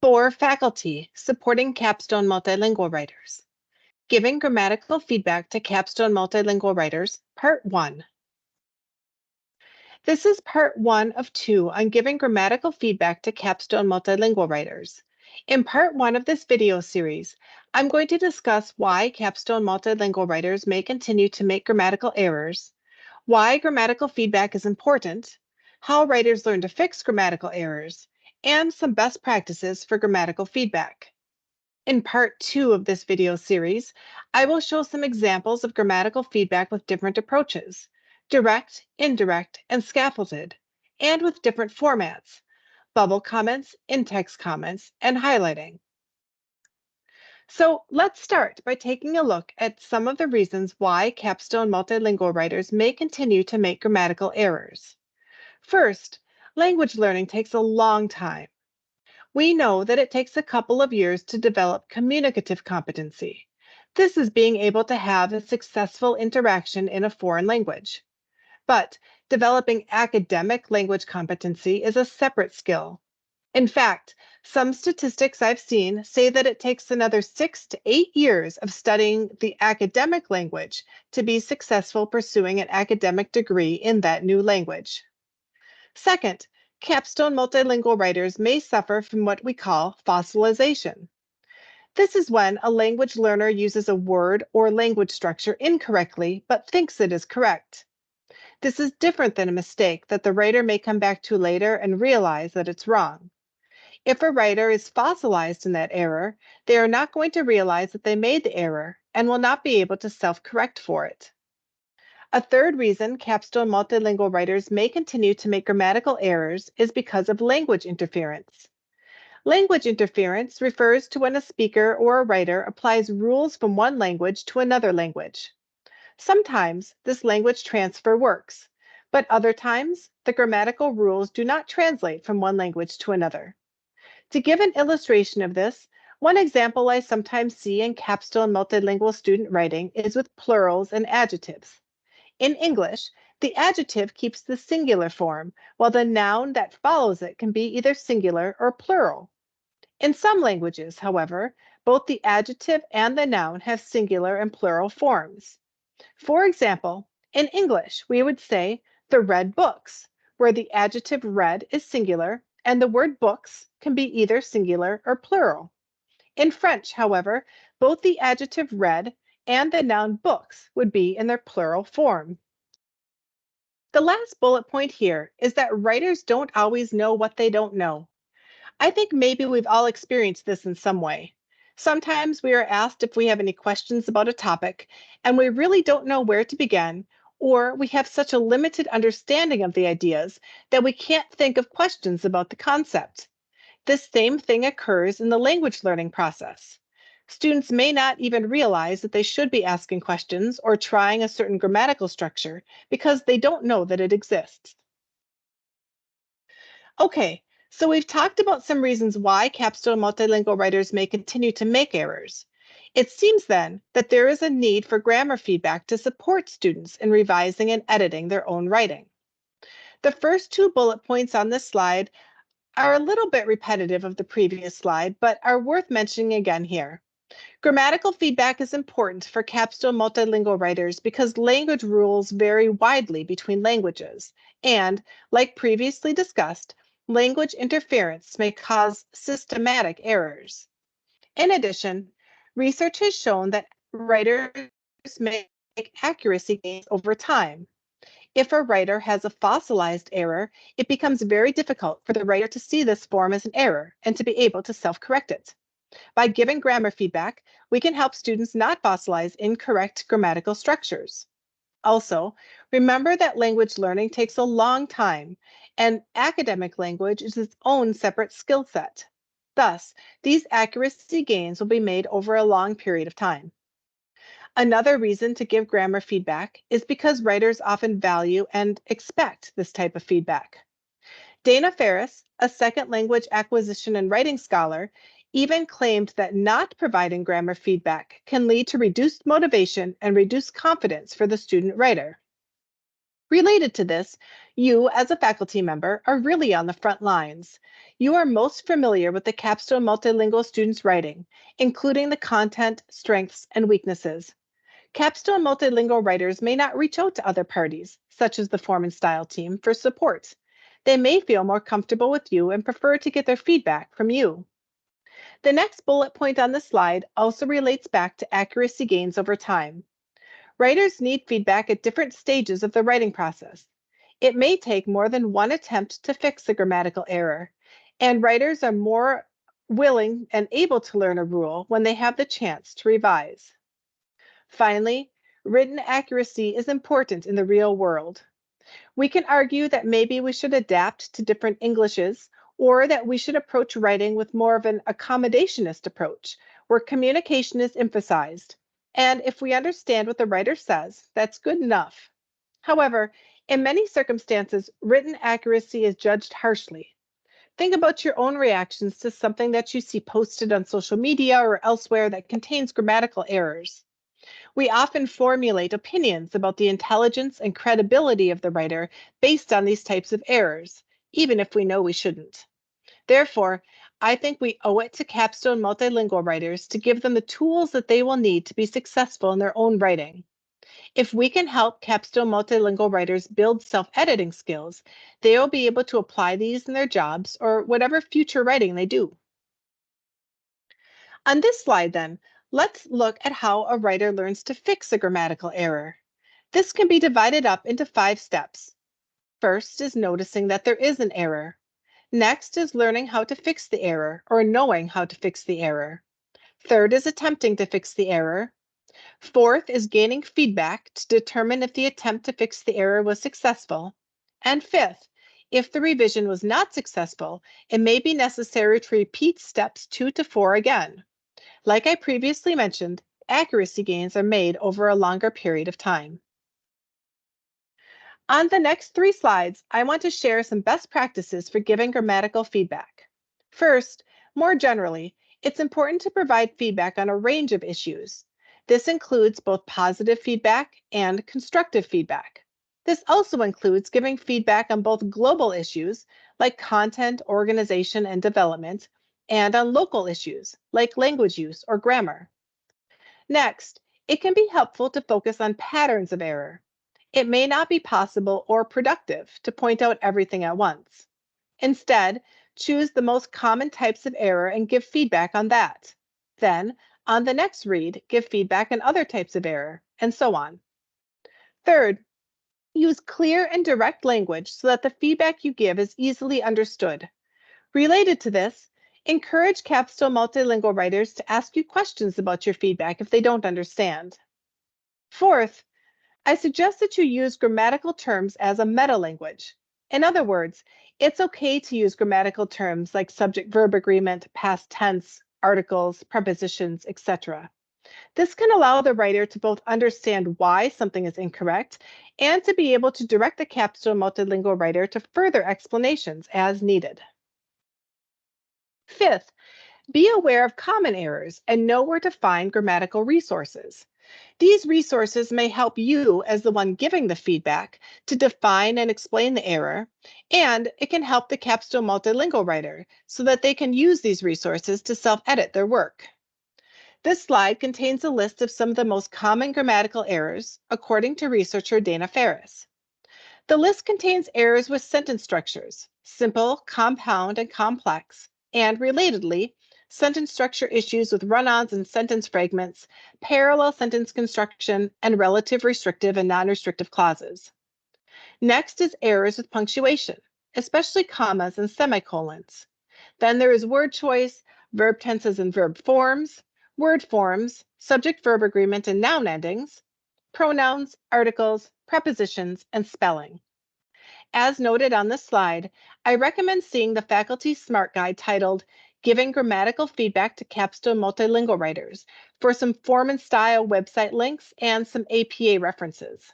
For faculty supporting Capstone multilingual writers, giving grammatical feedback to Capstone multilingual writers, Part 1. This is Part 1 of 2 on giving grammatical feedback to Capstone multilingual writers. In Part 1 of this video series, I'm going to discuss why Capstone multilingual writers may continue to make grammatical errors, why grammatical feedback is important, how writers learn to fix grammatical errors, and some best practices for grammatical feedback. In part 2 of this video series, I will show some examples of grammatical feedback with different approaches, direct, indirect, and scaffolded, and with different formats, bubble comments, in-text comments, and highlighting. So let's start by taking a look at some of the reasons why Capstone multilingual writers may continue to make grammatical errors. First, language learning takes a long time. We know that it takes a couple of years to develop communicative competency. This is being able to have a successful interaction in a foreign language. But developing academic language competency is a separate skill. In fact, some statistics I've seen say that it takes another 6 to 8 years of studying the academic language to be successful pursuing an academic degree in that new language. Second, Capstone multilingual writers may suffer from what we call fossilization. This is when a language learner uses a word or language structure incorrectly but thinks it is correct. This is different than a mistake that the writer may come back to later and realize that it's wrong. If a writer is fossilized in that error, they are not going to realize that they made the error and will not be able to self-correct for it. A third reason Capstone multilingual writers may continue to make grammatical errors is because of language interference. Language interference refers to when a speaker or a writer applies rules from one language to another language. Sometimes this language transfer works, but other times the grammatical rules do not translate from one language to another. To give an illustration of this, one example I sometimes see in Capstone multilingual student writing is with plurals and adjectives. In English, the adjective keeps the singular form, while the noun that follows it can be either singular or plural. In some languages, however, both the adjective and the noun have singular and plural forms. For example, in English, we would say the read books, where the adjective read is singular and the word books can be either singular or plural. In French, however, both the adjective read and the noun books would be in their plural form. The last bullet point here is that writers don't always know what they don't know. I think maybe we've all experienced this in some way. Sometimes we are asked if we have any questions about a topic, and we really don't know where to begin, or we have such a limited understanding of the ideas that we can't think of questions about the concept. This same thing occurs in the language learning process. Students may not even realize that they should be asking questions or trying a certain grammatical structure because they don't know that it exists. Okay, so we've talked about some reasons why Capstone multilingual writers may continue to make errors. It seems then that there is a need for grammar feedback to support students in revising and editing their own writing. The first two bullet points on this slide are a little bit repetitive of the previous slide, but are worth mentioning again here. Grammatical feedback is important for Capstone multilingual writers because language rules vary widely between languages, and, like previously discussed, language interference may cause systematic errors. In addition, research has shown that writers make accuracy gains over time. If a writer has a fossilized error, it becomes very difficult for the writer to see this form as an error and to be able to self-correct it. By giving grammar feedback, we can help students not fossilize incorrect grammatical structures. Also, remember that language learning takes a long time, and academic language is its own separate skill set. Thus, these accuracy gains will be made over a long period of time. Another reason to give grammar feedback is because writers often value and expect this type of feedback. Dana Ferris, a second language acquisition and writing scholar, even claimed that not providing grammar feedback can lead to reduced motivation and reduced confidence for the student writer. Related to this, you as a faculty member are really on the front lines. You are most familiar with the Capstone multilingual students' writing, including the content, strengths, and weaknesses. Capstone multilingual writers may not reach out to other parties, such as the form and style team, for support. They may feel more comfortable with you and prefer to get their feedback from you. The next bullet point on the slide also relates back to accuracy gains over time. Writers need feedback at different stages of the writing process. It may take more than one attempt to fix a grammatical error, and writers are more willing and able to learn a rule when they have the chance to revise. Finally, written accuracy is important in the real world. We can argue that maybe we should adapt to different Englishes, or that we should approach writing with more of an accommodationist approach, where communication is emphasized. And if we understand what the writer says, that's good enough. However, in many circumstances, written accuracy is judged harshly. Think about your own reactions to something that you see posted on social media or elsewhere that contains grammatical errors. We often formulate opinions about the intelligence and credibility of the writer based on these types of errors, even if we know we shouldn't. Therefore, I think we owe it to Capstone multilingual writers to give them the tools that they will need to be successful in their own writing. If we can help Capstone multilingual writers build self-editing skills, they will be able to apply these in their jobs or whatever future writing they do. On this slide, then, let's look at how a writer learns to fix a grammatical error. This can be divided up into 5 steps. First is noticing that there is an error. Next is learning how to fix the error or knowing how to fix the error. Third is attempting to fix the error. Fourth is gaining feedback to determine if the attempt to fix the error was successful. And fifth, if the revision was not successful, it may be necessary to repeat steps 2 to 4 again. Like I previously mentioned, accuracy gains are made over a longer period of time. On the next 3 slides, I want to share some best practices for giving grammatical feedback. First, more generally, it's important to provide feedback on a range of issues. This includes both positive feedback and constructive feedback. This also includes giving feedback on both global issues, like content, organization, and development, and on local issues, like language use or grammar. Next, it can be helpful to focus on patterns of error. It may not be possible or productive to point out everything at once. Instead, choose the most common types of error and give feedback on that. Then, on the next read, give feedback on other types of error, and so on. Third, use clear and direct language so that the feedback you give is easily understood. Related to this, encourage Capstone multilingual writers to ask you questions about your feedback if they don't understand. Fourth, I suggest that you use grammatical terms as a meta-language. In other words, it's okay to use grammatical terms like subject-verb agreement, past tense, articles, prepositions, etc. This can allow the writer to both understand why something is incorrect and to be able to direct the Capstone multilingual writer to further explanations as needed. Fifth, be aware of common errors and know where to find grammatical resources. These resources may help you, as the one giving the feedback, to define and explain the error, and it can help the Capstone multilingual writer so that they can use these resources to self-edit their work. This slide contains a list of some of the most common grammatical errors, according to researcher Dana Ferris. The list contains errors with sentence structures, simple, compound, and complex, and relatedly, sentence structure issues with run-ons and sentence fragments, parallel sentence construction, and relative restrictive and non-restrictive clauses. Next is errors with punctuation, especially commas and semicolons. Then there is word choice, verb tenses and verb forms, word forms, subject-verb agreement and noun endings, pronouns, articles, prepositions, and spelling. As noted on this slide, I recommend seeing the Faculty Smart Guide titled Giving Grammatical Feedback to Capstone Multilingual Writers for some form and style website links and some APA references.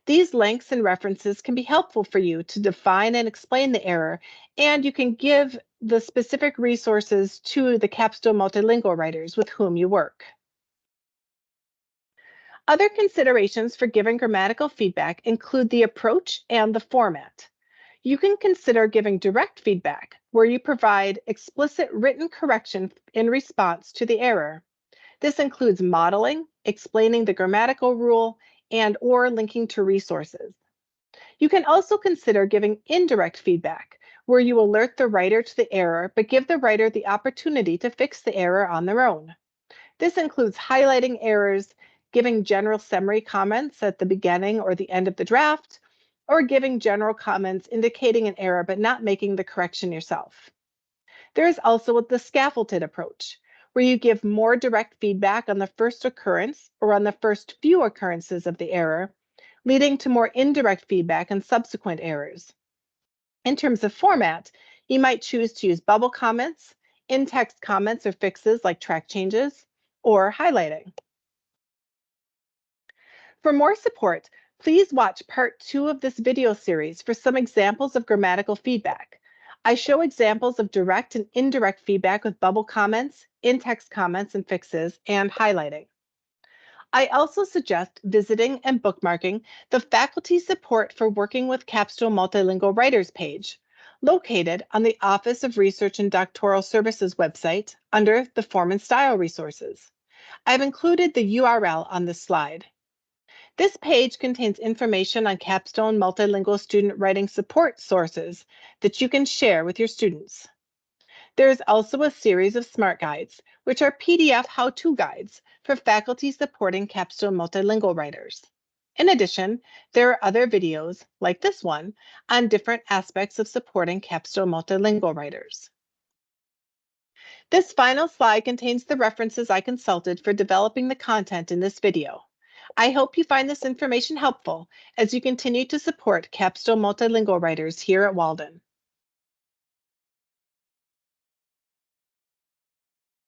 These links and references can be helpful for you to define and explain the error, and you can give the specific resources to the Capstone Multilingual writers with whom you work. Other considerations for giving grammatical feedback include the approach and the format. You can consider giving direct feedback, where you provide explicit written correction in response to the error. This includes modeling, explaining the grammatical rule, and or linking to resources. You can also consider giving indirect feedback, where you alert the writer to the error but give the writer the opportunity to fix the error on their own. This includes highlighting errors, giving general summary comments at the beginning or the end of the draft, or giving general comments indicating an error but not making the correction yourself. There is also the scaffolded approach, where you give more direct feedback on the first occurrence or on the first few occurrences of the error, leading to more indirect feedback on subsequent errors. In terms of format, you might choose to use bubble comments, in-text comments or fixes like track changes, or highlighting. For more support, please watch part 2 of this video series for some examples of grammatical feedback. I show examples of direct and indirect feedback with bubble comments, in-text comments and fixes, and highlighting. I also suggest visiting and bookmarking the Faculty Support for Working with Capstone Multilingual Writers page, located on the Office of Research and Doctoral Services website under the Form and Style resources. I've included the URL on this slide. This page contains information on Capstone Multilingual Student Writing Support sources that you can share with your students. There is also a series of SMART guides, which are PDF how-to guides for faculty supporting Capstone Multilingual writers. In addition, there are other videos, like this one, on different aspects of supporting Capstone Multilingual writers. This final slide contains the references I consulted for developing the content in this video. I hope you find this information helpful as you continue to support Capstone Multilingual writers here at Walden.